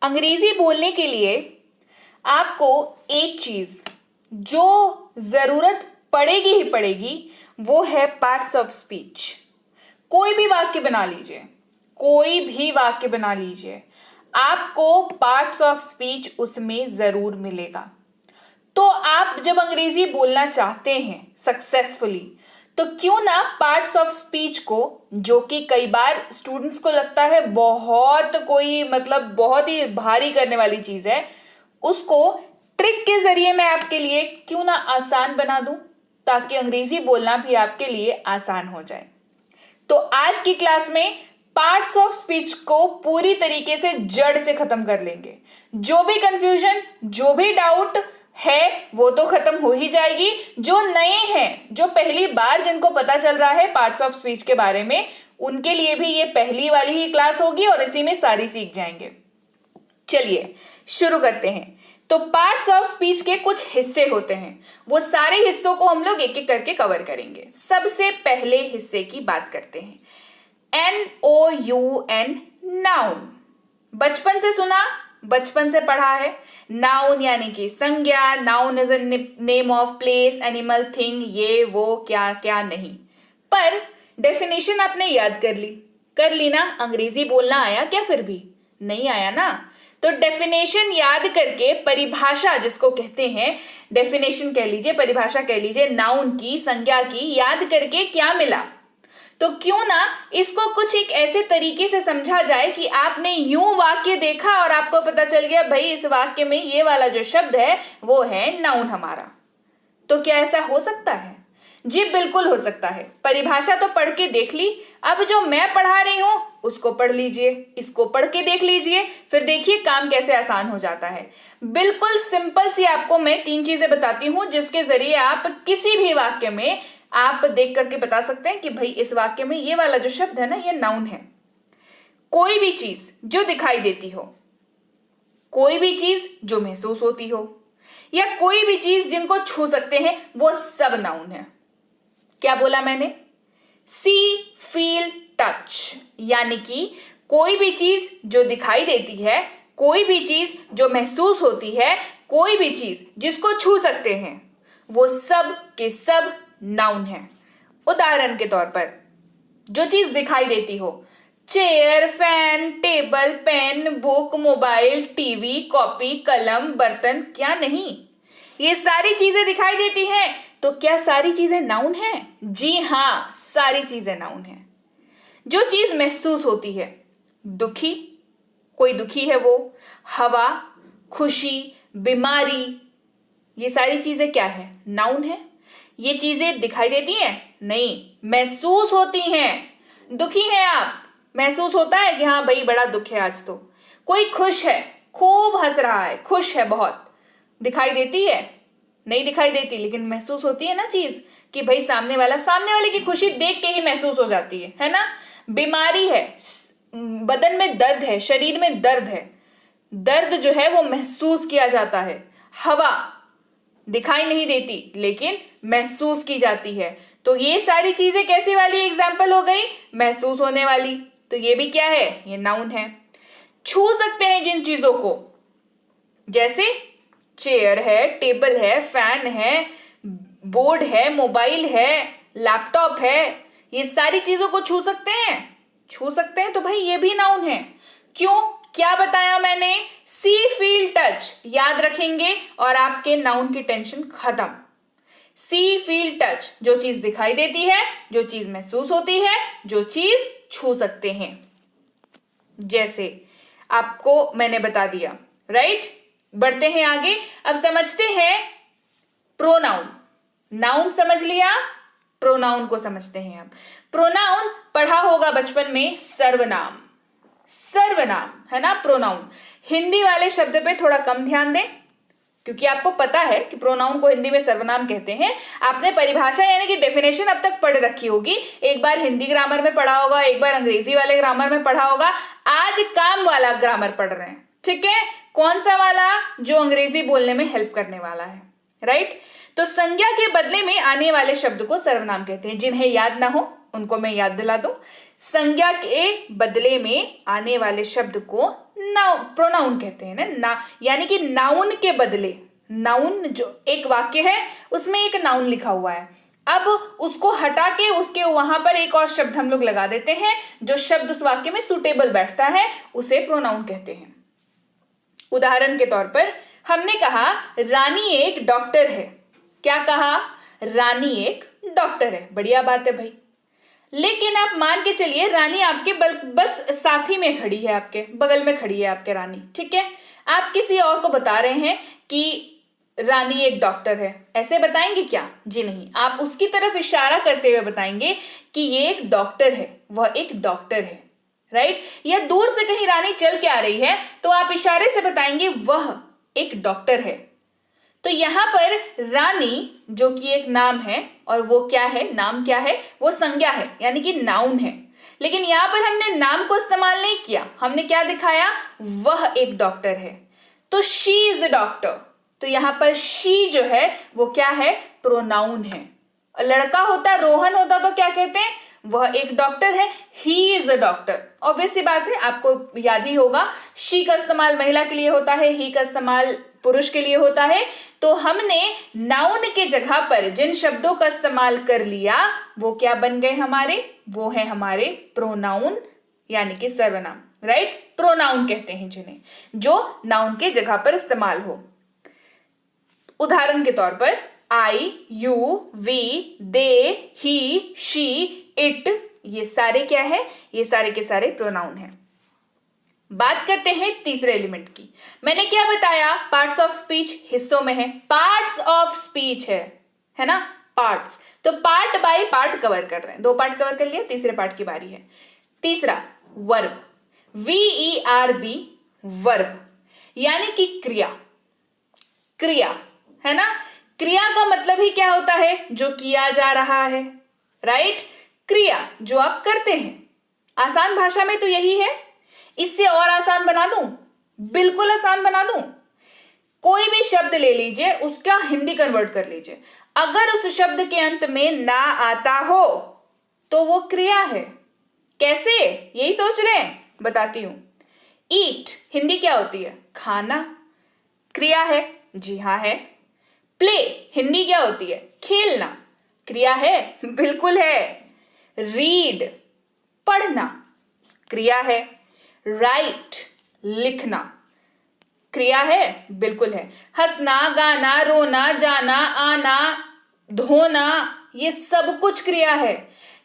अंग्रेजी बोलने के लिए आपको एक चीज जो जरूरत पड़ेगी ही पड़ेगी वो है पार्ट्स ऑफ स्पीच। कोई भी वाक्य बना लीजिए, कोई भी वाक्य बना लीजिए, आपको पार्ट्स ऑफ स्पीच उसमें जरूर मिलेगा। तो आप जब अंग्रेजी बोलना चाहते हैं सक्सेसफुली, तो क्यों ना पार्ट्स ऑफ स्पीच को, जो कि कई बार स्टूडेंट्स को लगता है बहुत कोई बहुत ही भारी करने वाली चीज है, उसको ट्रिक के जरिए मैं आपके लिए क्यों ना आसान बना दूं, ताकि अंग्रेजी बोलना भी आपके लिए आसान हो जाए। तो आज की क्लास में पार्ट्स ऑफ स्पीच को पूरी तरीके से जड़ से खत्म कर लेंगे। जो भी कंफ्यूजन, जो भी डाउट है वो तो खत्म हो ही जाएगी। जो नए हैं, जो पहली बार जिनको पता चल रहा है पार्ट्स ऑफ स्पीच के बारे में, उनके लिए भी ये पहली वाली ही क्लास होगी और इसी में सारी सीख जाएंगे। चलिए शुरू करते हैं। तो पार्ट्स ऑफ स्पीच के कुछ हिस्से होते हैं, वो सारे हिस्सों को हम लोग एक एक करके कवर करेंगे। सबसे पहले हिस्से की बात करते हैं, NOUN, नाउन। बचपन से सुना, बचपन से पढ़ा है। नाउन यानी कि संज्ञा, noun is a name of place, animal, thing, ये वो क्या क्या नहीं। पर डेफिनेशन आपने याद कर ली ना। अंग्रेजी बोलना आया क्या? फिर भी नहीं आया ना। तो डेफिनेशन याद करके, परिभाषा जिसको कहते हैं, डेफिनेशन कह लीजिए, परिभाषा कह लीजिए, नाउन की, संज्ञा की याद करके क्या मिला, तो क्यों ना इसको कुछ एक ऐसे तरीके से समझा जाए कि आपने यूं वाक्य देखा और आपको पता चल गया भाई इस वाक्य में ये वाला जो शब्द है वो है नाउन हमारा। तो क्या ऐसा हो सकता है? जी बिल्कुल हो सकता है। परिभाषा तो पढ़ के देख ली, अब जो मैं पढ़ा रही हूं उसको पढ़ लीजिए, इसको पढ़ के देख लीजिए, फिर देखिए काम कैसे आसान हो जाता है। बिल्कुल सिंपल सी आपको मैं 3 चीजें बताती हूं जिसके जरिए आप किसी भी वाक्य में आप देख करके बता सकते हैं कि भाई इस वाक्य में ये वाला जो शब्द है ना ये नाउन है। कोई भी चीज जो दिखाई देती हो, कोई भी चीज जो महसूस होती हो, या कोई भी चीज जिनको छू सकते हैं, वो सब नाउन है। क्या बोला मैंने? सी, फील, टच, यानी कि कोई भी चीज जो दिखाई देती है, कोई भी चीज जो महसूस होती है, कोई भी चीज जिसको छू सकते हैं, वो सब के सब नाउन है। उदाहरण के तौर पर जो चीज दिखाई देती हो, chair, fan, table, pen, book, mobile, TV, copy, कलम, बर्तन, क्या नहीं, ये सारी चीजें दिखाई देती हैं। तो क्या सारी चीजें नाउन हैं? जी हां, सारी चीजें नाउन हैं। जो चीज महसूस होती है, दुखी, कोई दुखी है वो, हवा, खुशी, बीमारी, ये सारी चीजें क्या है? नाउन है। ये चीजें दिखाई देती हैं? नहीं, महसूस होती हैं। दुखी हैं आप, महसूस होता है कि हाँ भाई बड़ा दुख है आज तो। कोई खुश है, खूब हंस रहा है, खुश है बहुत, दिखाई देती है? नहीं दिखाई देती, लेकिन महसूस होती है ना चीज कि भाई सामने वाले की खुशी देख के ही महसूस हो जाती है ना। बीमारी है, बदन में दर्द है, शरीर में दर्द है, दर्द जो है वो महसूस किया जाता है। हवा दिखाई नहीं देती लेकिन महसूस की जाती है। तो ये सारी चीजें कैसी वाली एग्जाम्पल हो गई? महसूस होने वाली। तो ये भी क्या है? ये नाउन है। छू सकते हैं जिन चीजों को, जैसे चेयर है, टेबल है, फैन है, बोर्ड है, मोबाइल है, लैपटॉप है, ये सारी चीजों को छू सकते हैं। छू सकते हैं तो भाई ये भी नाउन है। क्यों? क्या बताया मैंने? सी, फील, टच याद रखेंगे और आपके नाउन की टेंशन खत्म। सी, फील, टच, जो चीज दिखाई देती है, जो चीज महसूस होती है, जो चीज छू सकते हैं। जैसे आपको मैंने बता दिया, राइट? बढ़ते हैं आगे। अब समझते हैं प्रोनाउन। नाउन समझ लिया, प्रोनाउन को समझते हैं। अब प्रोनाउन पढ़ा होगा बचपन में, सर्वनाम। सर्वनाम है ना प्रोनाउन। हिंदी वाले शब्द पे थोड़ा कम ध्यान दें, क्योंकि आपको पता है कि प्रोनाउन को हिंदी में सर्वनाम कहते हैं। आपने परिभाषा यानी कि डेफिनेशन अब तक पढ़ रखी होगी, एक बार हिंदी ग्रामर में पढ़ा होगा, एक बार अंग्रेजी वाले ग्रामर में पढ़ा होगा। आज काम वाला ग्रामर पढ़ रहे हैं, ठीक है? कौन सा वाला? जो अंग्रेजी बोलने में हेल्प करने वाला है, राइट? तो संज्ञा के बदले में आने वाले शब्द को सर्वनाम कहते हैं। जिन्हें याद ना हो उनको मैं याद दिला दूं, संज्ञा के बदले में आने वाले शब्द को प्रोनाउन कहते हैं ना, यानी कि नाउन के बदले, नाउन जो एक वाक्य है उसमें एक नाउन लिखा हुआ है, अब उसको हटा के उसके वहां पर एक और शब्द हम लोग लगा देते हैं, जो शब्द उस वाक्य में सुटेबल बैठता है उसे प्रोनाउन कहते हैं। उदाहरण के तौर पर हमने कहा रानी एक डॉक्टर है। क्या कहा? रानी एक डॉक्टर है। बढ़िया बात है भाई। लेकिन आप मान के चलिए रानी आपके बस साथी में खड़ी है, आपके बगल में खड़ी है आपके रानी, ठीक है। आप किसी और को बता रहे हैं कि रानी एक डॉक्टर है, ऐसे बताएंगे क्या? जी नहीं, आप उसकी तरफ इशारा करते हुए बताएंगे कि ये एक डॉक्टर है, वह एक डॉक्टर है, राइट। या दूर से कहीं रानी चल के आ रही है तो आप इशारे से बताएंगे वह एक डॉक्टर है। तो यहां पर रानी जो कि एक नाम है, और वो क्या है, नाम क्या है, वो संज्ञा है यानी कि नाउन है। लेकिन यहां पर हमने नाम को इस्तेमाल नहीं किया, हमने क्या दिखाया? वह एक डॉक्टर है। तो शी इज अ डॉक्टर, तो यहां पर शी जो है वो क्या है? प्रोनाउन है। लड़का होता, रोहन होता तो क्या कहते हैं? वह एक डॉक्टर है, he is a doctor. Obvious सी बात है, आपको याद ही होगा, शी का इस्तेमाल महिला के लिए होता है, ही का इस्तेमाल पुरुष के लिए होता है। तो हमने नाउन के जगह पर जिन शब्दों का इस्तेमाल कर लिया वो क्या बन गए हमारे? वो है हमारे प्रोनाउन यानी कि सर्वनाम, राइट। प्रोनाउन कहते हैं जिन्हें, जो नाउन के जगह पर इस्तेमाल हो। उदाहरण के तौर पर I, you, we, they, he, she, it, ये सारे क्या है? ये सारे के सारे प्रोनाउन हैं। बात करते हैं तीसरे एलिमेंट की। मैंने क्या बताया? पार्ट्स ऑफ स्पीच हिस्सों में है, पार्ट्स ऑफ स्पीच है ना, पार्ट्स। तो पार्ट बाय पार्ट कवर कर रहे हैं, 2 पार्ट कवर कर लिया, तीसरे पार्ट की बारी है। तीसरा वर्ब, VERB, वर्ब यानी कि क्रिया, क्रिया है ना। क्रिया का मतलब ही क्या होता है? जो किया जा रहा है, राइट। क्रिया जो आप करते हैं। आसान भाषा में तो यही है। इससे और आसान बना दूं? बिल्कुल आसान बना दूं। कोई भी शब्द ले लीजिए, उसका हिंदी कन्वर्ट कर लीजिए, अगर उस शब्द के अंत में ना आता हो तो वो क्रिया है। कैसे? यही सोच रहे हैं? बताती हूं। ईट हिंदी क्या होती है? खाना। क्रिया है? जी हाँ है। प्ले हिंदी क्या होती है? खेलना। क्रिया है? बिल्कुल है। रीड पढ़ना, क्रिया है। राइट लिखना, क्रिया है? बिल्कुल है। हंसना, गाना, रोना, जाना, आना, धोना, ये सब कुछ क्रिया है।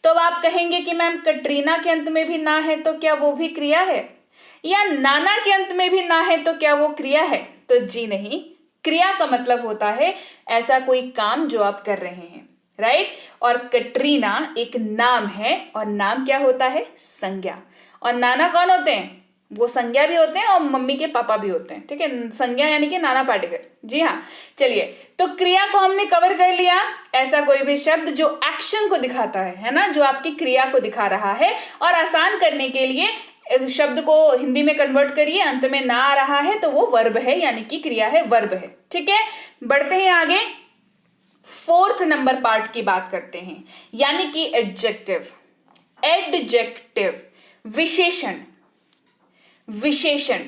तो अब आप कहेंगे कि मैम कटरीना के अंत में भी ना है तो क्या वो भी क्रिया है? या नाना के अंत में भी ना है तो क्या वो क्रिया है? तो जी नहीं। क्रिया का मतलब होता है ऐसा कोई काम जो आप कर रहे हैं, राइट। और कटरीना एक नाम है, और नाम क्या होता है? संज्ञा। और नाना कौन होते हैं? वो संज्ञा भी होते हैं और मम्मी के पापा भी होते हैं, ठीक है। संज्ञा यानी कि नाना पार्टिकल। जी हाँ, चलिए, तो क्रिया को हमने कवर कर लिया। ऐसा कोई भी शब्द जो एक्शन को दिखाता है ना, जो आपकी क्रिया को दिखा रहा है। और आसान करने के लिए शब्द को हिंदी में कन्वर्ट करिए, अंत में ना आ रहा है तो वो वर्ब है, यानी कि क्रिया है, वर्ब है, ठीक है। बढ़ते हैं आगे, 4th नंबर पार्ट की बात करते हैं, यानी कि एडजेक्टिव। एडजेक्टिव विशेषण, विशेषण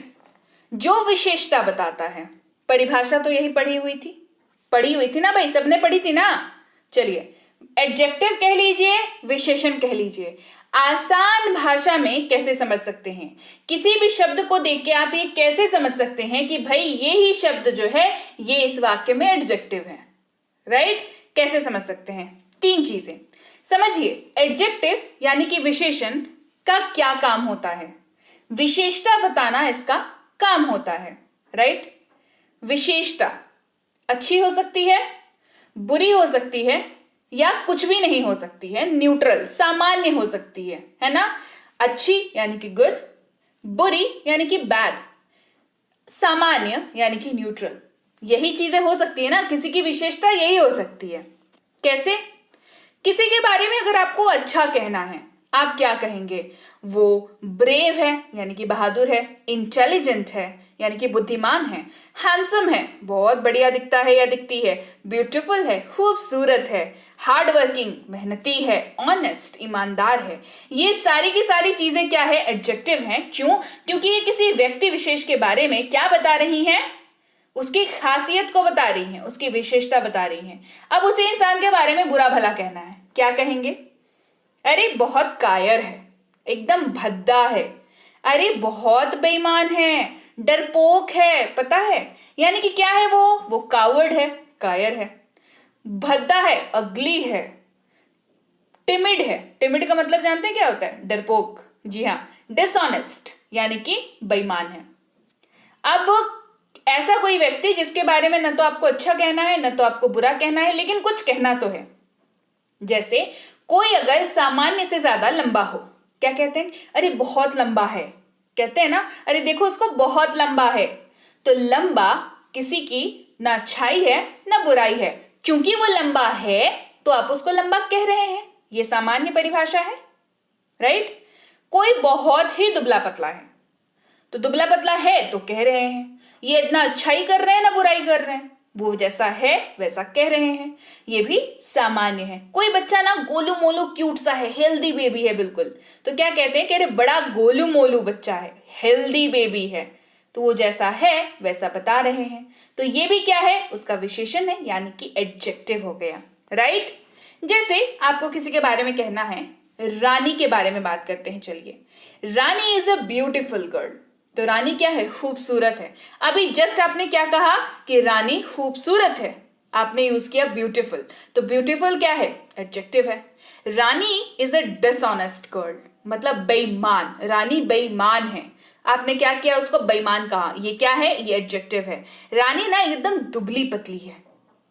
जो विशेषता बताता है। परिभाषा तो यही पढ़ी हुई थी ना भाई, सबने पढ़ी थी ना। चलिए, एडजेक्टिव कह लीजिए, विशेषण कह लीजिए। आसान भाषा में कैसे समझ सकते हैं? किसी भी शब्द को देख के आप ये कैसे समझ सकते हैं कि भाई ये ही शब्द जो है ये इस वाक्य में एडजेक्टिव है, राइट। कैसे समझ सकते हैं? 3 चीजें समझिए। एडजेक्टिव यानी कि विशेषण का क्या काम होता है? विशेषता बताना इसका काम होता है, राइट। विशेषता अच्छी हो सकती है, बुरी हो सकती है, या कुछ भी नहीं हो सकती है, न्यूट्रल सामान्य हो सकती है ना। अच्छी यानी कि गुड, बुरी यानी कि बैड, सामान्य यानी कि न्यूट्रल। यही चीजें हो सकती है ना, किसी की विशेषता यही हो सकती है। कैसे? किसी के बारे में अगर आपको अच्छा कहना है, आप क्या कहेंगे? वो ब्रेव है यानी कि बहादुर है, इंटेलिजेंट है यानी कि बुद्धिमान है, हैंडसम है बहुत बढ़िया दिखता है या दिखती है, ब्यूटीफुल है खूबसूरत है, हार्ड वर्किंग मेहनती है, ऑनेस्ट ईमानदार है। ये सारी की सारी चीजें क्या है, एडजेक्टिव हैं। क्यों? क्योंकि ये किसी व्यक्ति विशेष के बारे में क्या बता रही हैं, उसकी खासियत को बता रही हैं, उसकी विशेषता बता रही हैं। अब उसी इंसान के बारे में बुरा भला कहना है, क्या कहेंगे? अरे बहुत कायर है, एकदम भद्दा है, अरे बहुत बेईमान है, डरपोक है, पता है। यानी कि क्या है वो कावर्ड है, कायर है, भद्दा है, अगली है, टिमिड है। टिमिड का मतलब जानते हैं क्या होता है? डरपोक। जी हाँ, डिसऑनेस्ट यानी कि बेईमान है। अब ऐसा कोई व्यक्ति जिसके बारे में न तो आपको अच्छा कहना है न तो आपको बुरा कहना है, लेकिन कुछ कहना तो है। जैसे कोई अगर सामान्य से ज्यादा लंबा हो, क्या कहते हैं? अरे बहुत लंबा है, कहते हैं ना, अरे देखो उसको बहुत लंबा है। तो लंबा किसी की ना अच्छाई है ना बुराई है, क्योंकि वो लंबा है तो आप उसको लंबा कह रहे हैं। ये सामान्य परिभाषा है, राइट? कोई बहुत ही दुबला पतला है, तो दुबला पतला है तो कह रहे हैं। ये ना अच्छाई कर रहे हैं ना बुराई कर रहे हैं, वो जैसा है वैसा कह रहे हैं। ये भी सामान्य है। कोई बच्चा ना गोलू मोलू क्यूट सा है, हेल्दी बेबी है बिल्कुल, तो क्या कहते हैं कि अरे बड़ा गोलू मोलू बच्चा है, हेल्दी बेबी है। तो वो जैसा है वैसा बता रहे हैं। तो ये भी क्या है, उसका विशेषण है, यानी कि एडजेक्टिव हो गया, राइट? जैसे आपको किसी के बारे में कहना है, रानी के बारे में बात करते हैं। चलिए, रानी इज अ ब्यूटिफुल गर्ल। तो रानी क्या है? खूबसूरत है। अभी जस्ट आपने क्या कहा कि रानी खूबसूरत है, आपने यूज किया ब्यूटीफुल। तो ब्यूटीफुल क्या है? एडजेक्टिव है। रानी इज अ डिसऑनेस्ट गर्ल, मतलब बेईमान। रानी बेईमान है, आपने क्या किया? उसको बेईमान कहा। ये क्या है? ये एडजेक्टिव है। रानी ना एकदम दुबली पतली है,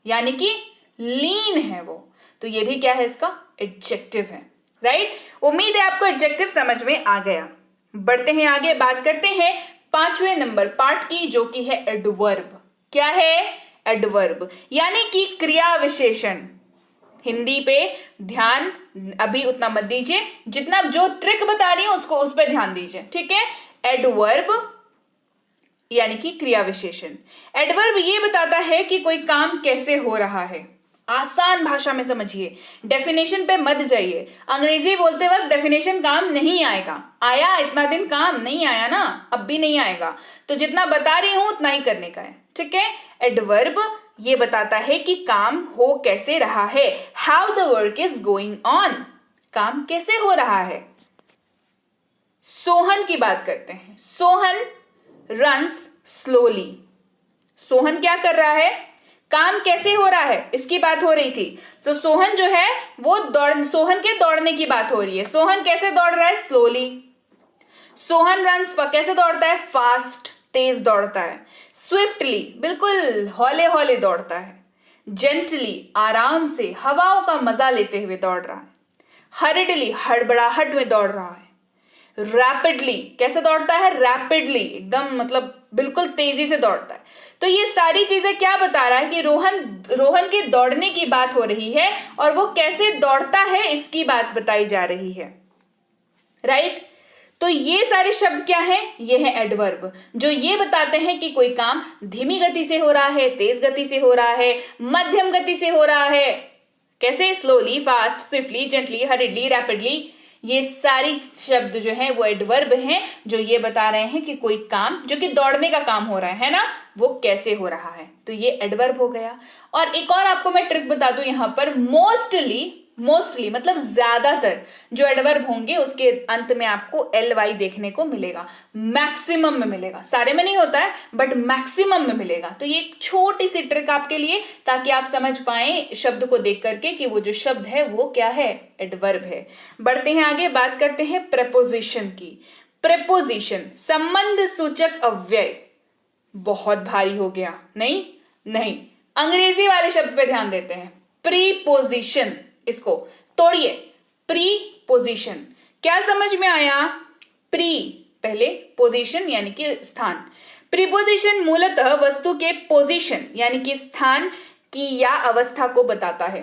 यानी कि लीन है वो, तो ये भी क्या है? इसका एडजेक्टिव है, राइट? उम्मीद है आपको एडजेक्टिव समझ में आ गया। बढ़ते हैं आगे, बात करते हैं 5वें नंबर पार्ट की, जो कि है एडवर्ब। क्या है? एडवर्ब यानी कि क्रिया विशेषण। हिंदी पे ध्यान अभी उतना मत दीजिए, जितना जो ट्रिक बता रही हूं उसको उस पर ध्यान दीजिए, ठीक है? एडवर्ब यानी कि क्रिया विशेषण। एडवर्ब ये बताता है कि कोई काम कैसे हो रहा है। आसान भाषा में समझिए, डेफिनेशन पे मत जाइए। अंग्रेजी बोलते वक्त डेफिनेशन काम नहीं आएगा। आया इतना दिन काम नहीं आया ना, अब भी नहीं आएगा। तो जितना बता रही हूं उतना ही करने का है, ठीक है? एडवर्ब ये बताता है कि काम हो कैसे रहा है, how the work is going on, काम कैसे हो रहा है। सोहन की बात करते हैं। Sohan runs slowly. सोहन क्या कर रहा है? काम कैसे हो रहा है इसकी बात हो रही थी। तो सोहन जो है वो सोहन के दौड़ने की बात हो रही है। सोहन कैसे दौड़ रहा है? स्लोली। सोहन रन्स कैसे दौड़ता है? फास्ट, तेज दौड़ता है। स्विफ्टली बिल्कुल हौले हौले दौड़ता है। जेंटली आराम से हवाओं का मजा लेते हुए दौड़ रहा है। हरिडली हड़बड़ाहट में दौड़ रहा है। रैपिडली कैसे दौड़ता है? रैपिडली एकदम मतलब बिल्कुल तेजी से दौड़ता है। तो ये सारी चीजें क्या बता रहा है कि रोहन के दौड़ने की बात हो रही है और वो कैसे दौड़ता है इसकी बात बताई जा रही है, राइट? तो ये सारे शब्द क्या हैं? ये है एडवर्ब, जो ये बताते हैं कि कोई काम धीमी गति से हो रहा है, तेज गति से हो रहा है, मध्यम गति से हो रहा है। कैसे? Slowly, fast, swiftly, gently, हरिडली, rapidly. ये सारी शब्द जो है वो एडवर्ब हैं, जो ये बता रहे हैं कि कोई काम जो कि दौड़ने का काम हो रहा है ना, वो कैसे हो रहा है। तो ये एडवर्ब हो गया। और एक और आपको मैं ट्रिक बता दूं यहां पर, मोस्टली मतलब ज्यादातर जो एडवर्ब होंगे उसके अंत में आपको ly देखने को मिलेगा, मैक्सिमम में मिलेगा। सारे में नहीं होता है बट मैक्सिमम में मिलेगा। तो ये एक छोटी सी ट्रिक आपके लिए, ताकि आप समझ पाए शब्द को देख करके कि वो जो शब्द है वो क्या है? एडवर्ब है। बढ़ते हैं आगे, बात करते हैं प्रेपोजिशन की। प्रेपोजिशन संबंध सूचक अव्यय। बहुत भारी हो गया, नहीं, अंग्रेजी वाले शब्द पे ध्यान देते हैं। प्रीपोजिशन, इसको तोड़िए। प्रीपोजिशन क्या समझ में आया? प्री पहले, पोजीशन यानी कि स्थान। प्रीपोजिशन मूलतः वस्तु के पोजीशन यानी कि स्थान की या अवस्था को बताता है।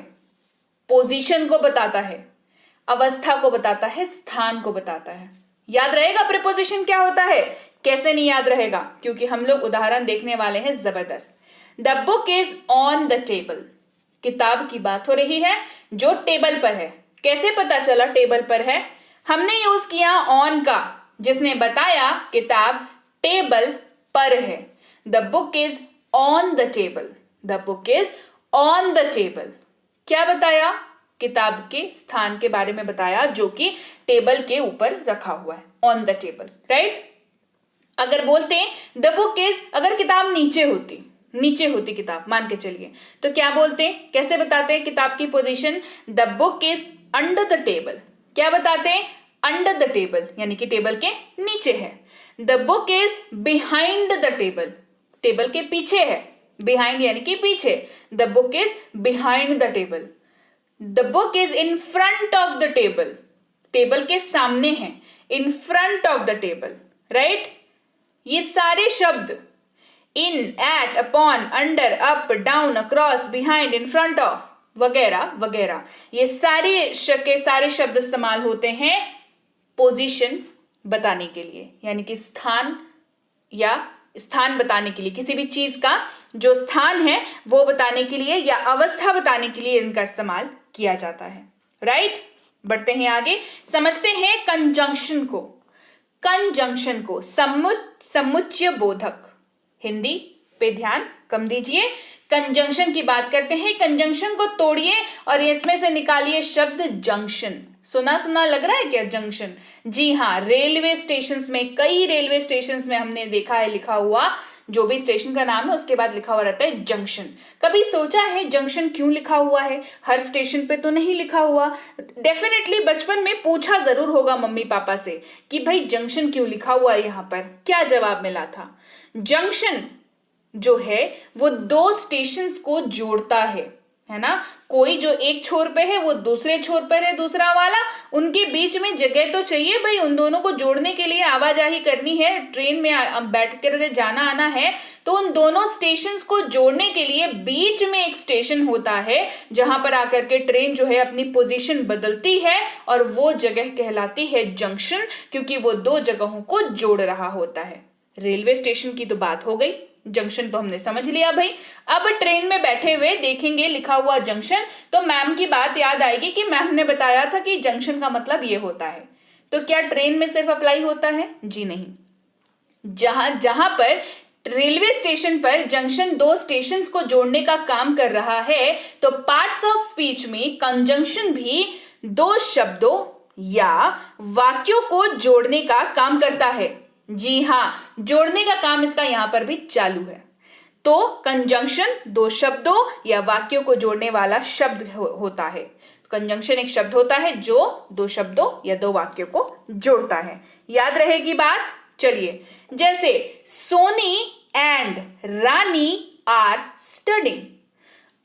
पोजीशन को बताता है, अवस्था को बताता है, स्थान को बताता है। याद रहेगा प्रीपोजिशन क्या होता है? कैसे नहीं याद रहेगा, क्योंकि हम लोग उदाहरण देखने वाले हैं जबरदस्त। The book is on the table. किताब की बात हो रही है जो टेबल पर है। कैसे पता चला टेबल पर है? हमने यूज किया ऑन का, जिसने बताया किताब टेबल पर है। The book is on the table. The book is on the table. क्या बताया? किताब के स्थान के बारे में बताया जो कि टेबल के ऊपर रखा हुआ है, ऑन द टेबल, राइट। अगर बोलते हैं द बुक इज, अगर किताब नीचे होती किताब, मान के चलिए, तो क्या बोलते हैं, कैसे बताते हैं किताब की position? The book is under the table. क्या बताते हैं? अंडर द टेबल, यानी कि टेबल के नीचे है। The book is behind the table, table के पीछे है, बिहाइंड यानी कि पीछे। The book is behind the table. The book is in front of the table, table के सामने है, in front of the table, right. ये सारे शब्द in, at, upon, under, up, down, across, behind, in front of वगैरह वगैरह, ये सारे सारे शब्द इस्तेमाल होते हैं पोजीशन बताने के लिए, यानी कि स्थान या स्थान बताने के लिए, किसी भी चीज का जो स्थान है वो बताने के लिए या अवस्था बताने के लिए इनका इस्तेमाल किया जाता है, राइट। बढ़ते हैं आगे, समझते हैं कंजंक्शन को। कंजंक्शन को समुच्चय बोधक, हिंदी पे ध्यान कम दीजिए। कंजंक्शन की बात करते हैं। कंजंक्शन को तोड़िए और इसमें से निकालिए शब्द जंक्शन। सुना सुना लग रहा है क्या जंक्शन? जी हाँ, रेलवे स्टेशन में, कई रेलवे स्टेशन में हमने देखा है लिखा हुआ, जो भी स्टेशन का नाम है उसके बाद लिखा हुआ रहता है जंक्शन। कभी सोचा है जंक्शन क्यों लिखा हुआ है? हर स्टेशन पे तो नहीं लिखा हुआ। डेफिनेटली बचपन में पूछा जरूर होगा मम्मी पापा से कि भाई जंक्शन क्यों लिखा हुआ है यहाँ पर, क्या जवाब मिला था? जंक्शन जो है वो दो स्टेशंस को जोड़ता है ना। कोई जो एक छोर पे है वो दूसरे छोर पर है, दूसरा वाला, उनके बीच में जगह तो चाहिए भाई, उन दोनों को जोड़ने के लिए आवाजाही करनी है, ट्रेन में बैठ कर जाना आना है, तो उन दोनों स्टेशंस को जोड़ने के लिए बीच में एक स्टेशन होता है जहां पर आकर के ट्रेन जो है अपनी पोजीशन बदलती है और वो जगह कहलाती है जंक्शन, क्योंकि वो दो जगहों को जोड़ रहा होता है। रेलवे स्टेशन की तो बात हो गई, जंक्शन तो हमने समझ लिया भाई। अब ट्रेन में बैठे हुए देखेंगे लिखा हुआ जंक्शन, तो मैम की बात याद आएगी कि मैम ने बताया था कि जंक्शन का मतलब ये होता है। तो क्या ट्रेन में सिर्फ अप्लाई होता है? जी नहीं। जहां पर रेलवे स्टेशन पर जंक्शन दो स्टेशंस को जोड़ने का काम कर रहा है, तो पार्ट्स ऑफ स्पीच में कंजंक्शन भी दो शब्दों या वाक्यों को जोड़ने का काम करता है। जी हाँ, जोड़ने का काम इसका यहां पर भी चालू है। तो कंजंक्शन दो शब्दों या वाक्यों को जोड़ने वाला शब्द होता है। कंजंक्शन एक शब्द होता है जो दो शब्दों या दो वाक्यों को जोड़ता है। याद रहेगी बात? चलिए, जैसे Soni and Rani are studying.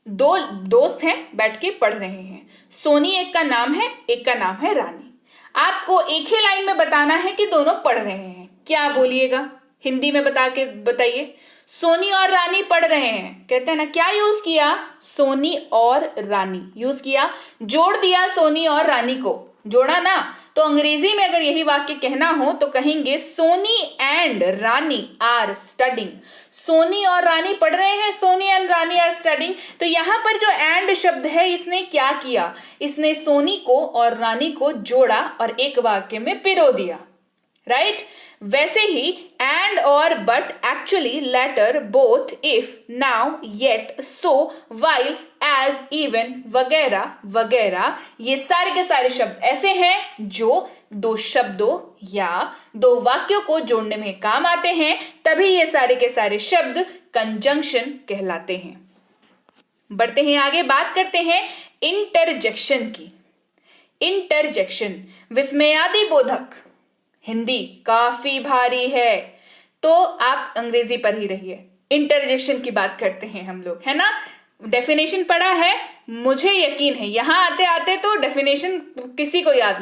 दो दोस्त हैं, बैठ के पढ़ रहे हैं। सोनी एक का नाम है, एक का नाम है रानी। आपको एक ही लाइन में बताना है कि दोनों पढ़ रहे हैं। क्या बोलिएगा? हिंदी में बताइए। सोनी और रानी पढ़ रहे हैं, कहते हैं ना, क्या यूज किया? सोनी और रानी यूज किया, जोड़ दिया सोनी और रानी को, जोड़ा ना। तो अंग्रेजी में अगर यही वाक्य कहना हो तो कहेंगे Soni and Rani are studying. Soni और रानी पढ़ रहे हैं, Soni and Rani are studying. तो यहां पर जो एंड शब्द है इसने क्या किया? इसने सोनी को और रानी को जोड़ा और एक वाक्य में पिरो दिया, राइट। वैसे ही एंड और but, actually, later, both, if, now, yet, so, while, as, even वगैरह वगैरह, ये सारे के सारे शब्द ऐसे हैं जो दो शब्दों या दो वाक्यों को जोड़ने में काम आते हैं, तभी ये सारे के सारे शब्द कंजंक्शन कहलाते हैं। बढ़ते हैं आगे, बात करते हैं इंटरजेक्शन की। इंटरजेक्शन विस्मयादि बोधक। हिंदी काफी भारी है तो आप अंग्रेजी पर ही रहिए। इंटरजेक्शन की बात करते हैं हम लोग, है ना। डेफिनेशन पढ़ा है, मुझे यकीन है यहां आते आते तो डेफिनेशन किसी को याद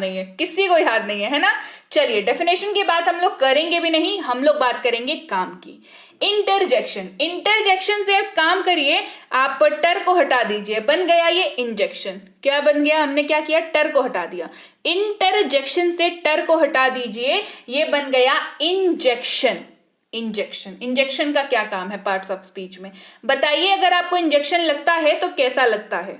नहीं है ना। चलिए, डेफिनेशन की बात हम लोग करेंगे भी नहीं, हम लोग बात करेंगे काम की। इंटरजेक्शन से आप काम करिए, आप टर को हटा दीजिए, बन गया ये इंजेक्शन। क्या बन गया? हमने क्या किया? टर को हटा दिया। इंटरजेक्शन से टर को हटा दीजिए, ये बन गया इंजेक्शन। इंजेक्शन। इंजेक्शन का क्या काम है पार्ट्स ऑफ स्पीच में, बताइए। अगर आपको इंजेक्शन लगता है तो कैसा लगता है?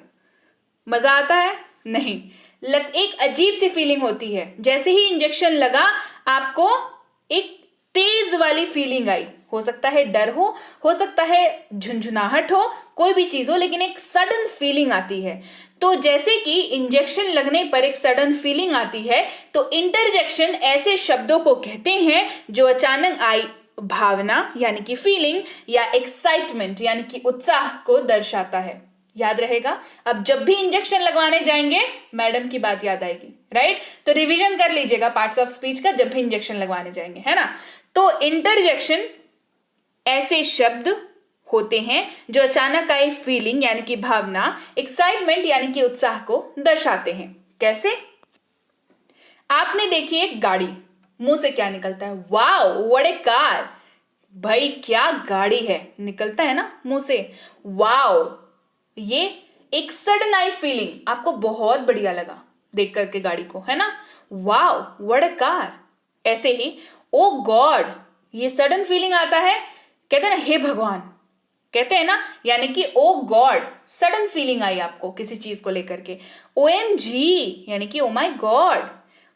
मजा आता है? नहीं, एक अजीब सी फीलिंग होती है। जैसे ही इंजेक्शन लगा आपको एक तेज वाली फीलिंग आई, हो सकता है डर हो सकता है झुंझुनाहट हो, कोई भी चीज हो, लेकिन एक सडन फीलिंग आती है। तो जैसे कि इंजेक्शन लगने पर एक सडन फीलिंग आती है, तो इंटरजेक्शन ऐसे शब्दों को कहते हैं जो अचानक आई भावना यानी कि फीलिंग या एक्साइटमेंट यानी कि उत्साह को दर्शाता है। याद रहेगा। अब जब भी इंजेक्शन लगवाने जाएंगे मैडम की बात याद आएगी, राइट? तो रिवीजन कर लीजिएगा पार्ट्स ऑफ स्पीच का जब भी इंजेक्शन लगवाने जाएंगे, है ना। तो इंटरजेक्शन ऐसे शब्द होते हैं जो अचानक आई फीलिंग यानी कि भावना, एक्साइटमेंट यानी कि उत्साह को दर्शाते हैं। कैसे? आपने देखी एक गाड़ी, मुंह से क्या निकलता है? वाओ व्हाट ए कार, भाई क्या गाड़ी है, निकलता है ना मुंह से, वाओ। ये एक सडन आई फीलिंग, आपको बहुत बढ़िया लगा देख करके गाड़ी को, है ना, वाओ व्हाट अ कार। ऐसे ही ओ गॉड, ये सडन फीलिंग आता है, कहते हैं ना हे भगवान, कहते हैं ना, यानी कि ओ गॉड, सडन फीलिंग आई आपको किसी चीज को लेकर के। OMG यानी कि ओ माय गॉड।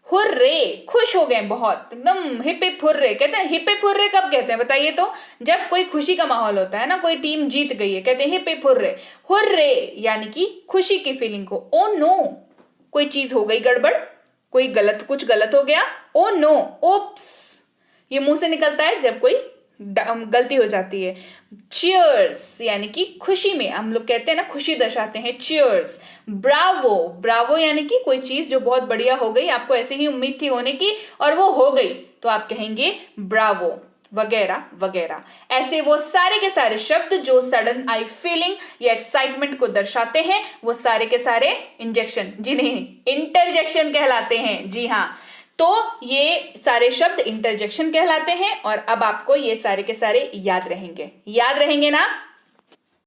हुर्रे, खुश हो गए बहुत, एकदम हिप हिप हुर्रे। कहते हैं हिप हिप हुर्रे कब कहते हैं बताइए तो? जब कोई खुशी का माहौल होता है ना, कोई टीम जीत गई है, कहते हैं हिप हिप हुर्रे। हुर्रे यानी कि खुशी की फीलिंग को। ओ नो, कोई चीज हो गई गड़बड़, कोई गलत, कुछ गलत हो गया। ओ नो, ओप्स, ये मुंह से निकलता है जब कोई गलती हो जाती है। चीयर्स यानी कि खुशी में हम लोग कहते हैं ना, खुशी दर्शाते हैं, चीयर्स। ब्रावो, ब्रावो यानी कि कोई चीज जो बहुत बढ़िया हो गई, आपको ऐसे ही उम्मीद थी होने की और वो हो गई, तो आप कहेंगे ब्रावो, वगैरह वगैरह। ऐसे वो सारे के सारे शब्द जो सडन आई फीलिंग या एक्साइटमेंट को दर्शाते हैं, वो सारे के सारे इंजेक्शन, जिन्हें इंटरजेक्शन कहलाते हैं। जी हाँ, तो ये सारे शब्द इंटरजेक्शन कहलाते हैं। और अब आपको ये सारे के सारे याद रहेंगे, याद रहेंगे ना?